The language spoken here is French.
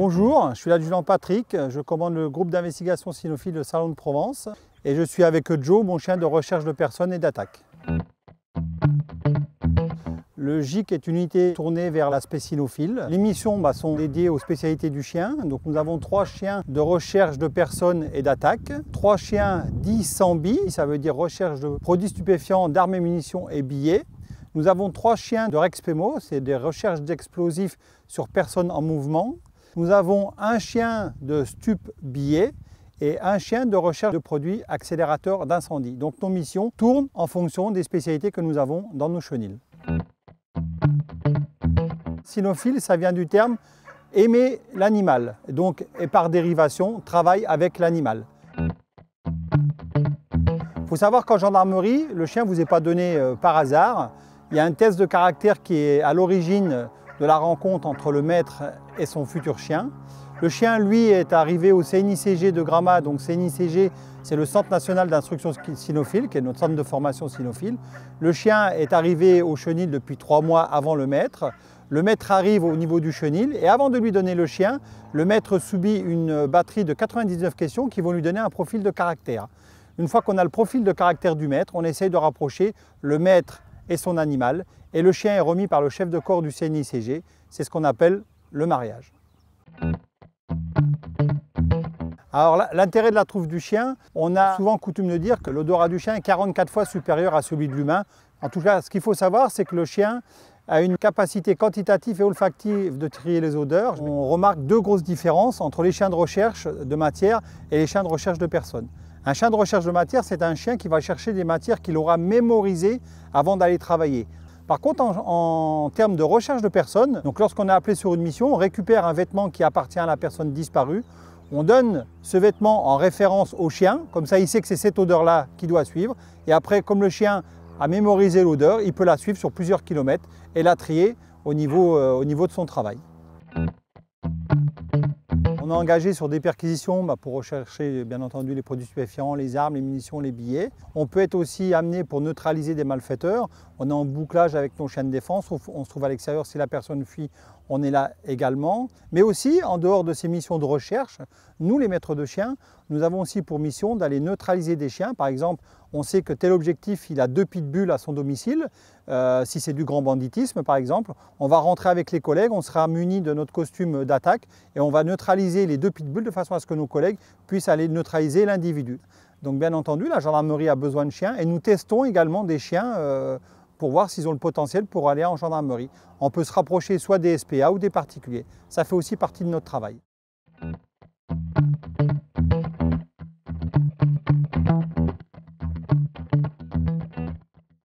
Bonjour, je suis l'adjudant Patrick, je commande le groupe d'investigation cynophile de Salon de Provence et je suis avec Joe, mon chien de recherche de personnes et d'attaque. Le GIC est une unité tournée vers l'aspect cynophile. Les missions sont dédiées aux spécialités du chien. Donc nous avons 3 chiens de recherche de personnes et d'attaque, 3 chiens dits sans billes, ça veut dire recherche de produits stupéfiants, d'armes et munitions et billets. Nous avons 3 chiens de Rexpemo, c'est des recherches d'explosifs sur personnes en mouvement. Nous avons un chien de stup-billets et un chien de recherche de produits accélérateurs d'incendie. Donc nos missions tournent en fonction des spécialités que nous avons dans nos chenils. Cynophile, ça vient du terme aimer l'animal, donc et par dérivation, travaille avec l'animal. Il faut savoir qu'en gendarmerie, le chien ne vous est pas donné par hasard. Il y a un test de caractère qui est à l'origine de la rencontre entre le maître et son futur chien. Le chien, lui, est arrivé au CNICG de Gramat. Donc CNICG, c'est le Centre national d'instruction cynophile, qui est notre centre de formation cynophile. Le chien est arrivé au chenil depuis 3 mois avant le maître. Le maître arrive au niveau du chenil et avant de lui donner le chien, le maître subit une batterie de 99 questions qui vont lui donner un profil de caractère. Une fois qu'on a le profil de caractère du maître, on essaye de rapprocher le maître et son animal et le chien est remis par le chef de corps du CNICG. C'est ce qu'on appelle le mariage. Alors l'intérêt de la truffe du chien, on a souvent coutume de dire que l'odorat du chien est 44 fois supérieur à celui de l'humain. En tout cas, ce qu'il faut savoir, c'est que le chien a une capacité quantitative et olfactive de trier les odeurs. On remarque 2 grosses différences entre les chiens de recherche de matière et les chiens de recherche de personnes. Un chien de recherche de matière, c'est un chien qui va chercher des matières qu'il aura mémorisées avant d'aller travailler. Par contre, en termes de recherche de personnes, donc lorsqu'on est appelé sur une mission, on récupère un vêtement qui appartient à la personne disparue. On donne ce vêtement en référence au chien, comme ça il sait que c'est cette odeur-là qu'il doit suivre. Et après, comme le chien a mémorisé l'odeur, il peut la suivre sur plusieurs kilomètres et la trier au niveau de son travail. On est engagé sur des perquisitions pour rechercher bien entendu les produits stupéfiants, les armes, les munitions, les billets. On peut être aussi amené pour neutraliser des malfaiteurs. On est en bouclage avec nos chiens de défense, on se trouve à l'extérieur, si la personne fuit, on est là également. Mais aussi, en dehors de ces missions de recherche, nous les maîtres de chiens, nous avons aussi pour mission d'aller neutraliser des chiens. Par exemple, on sait que tel objectif, il a 2 pitbulls à son domicile. Si c'est du grand banditisme par exemple, on va rentrer avec les collègues, on sera muni de notre costume d'attaque et on va neutraliser les 2 pitbulls de façon à ce que nos collègues puissent aller neutraliser l'individu. Donc bien entendu, la gendarmerie a besoin de chiens et nous testons également des chiens pour voir s'ils ont le potentiel pour aller en gendarmerie. On peut se rapprocher soit des SPA ou des particuliers. Ça fait aussi partie de notre travail.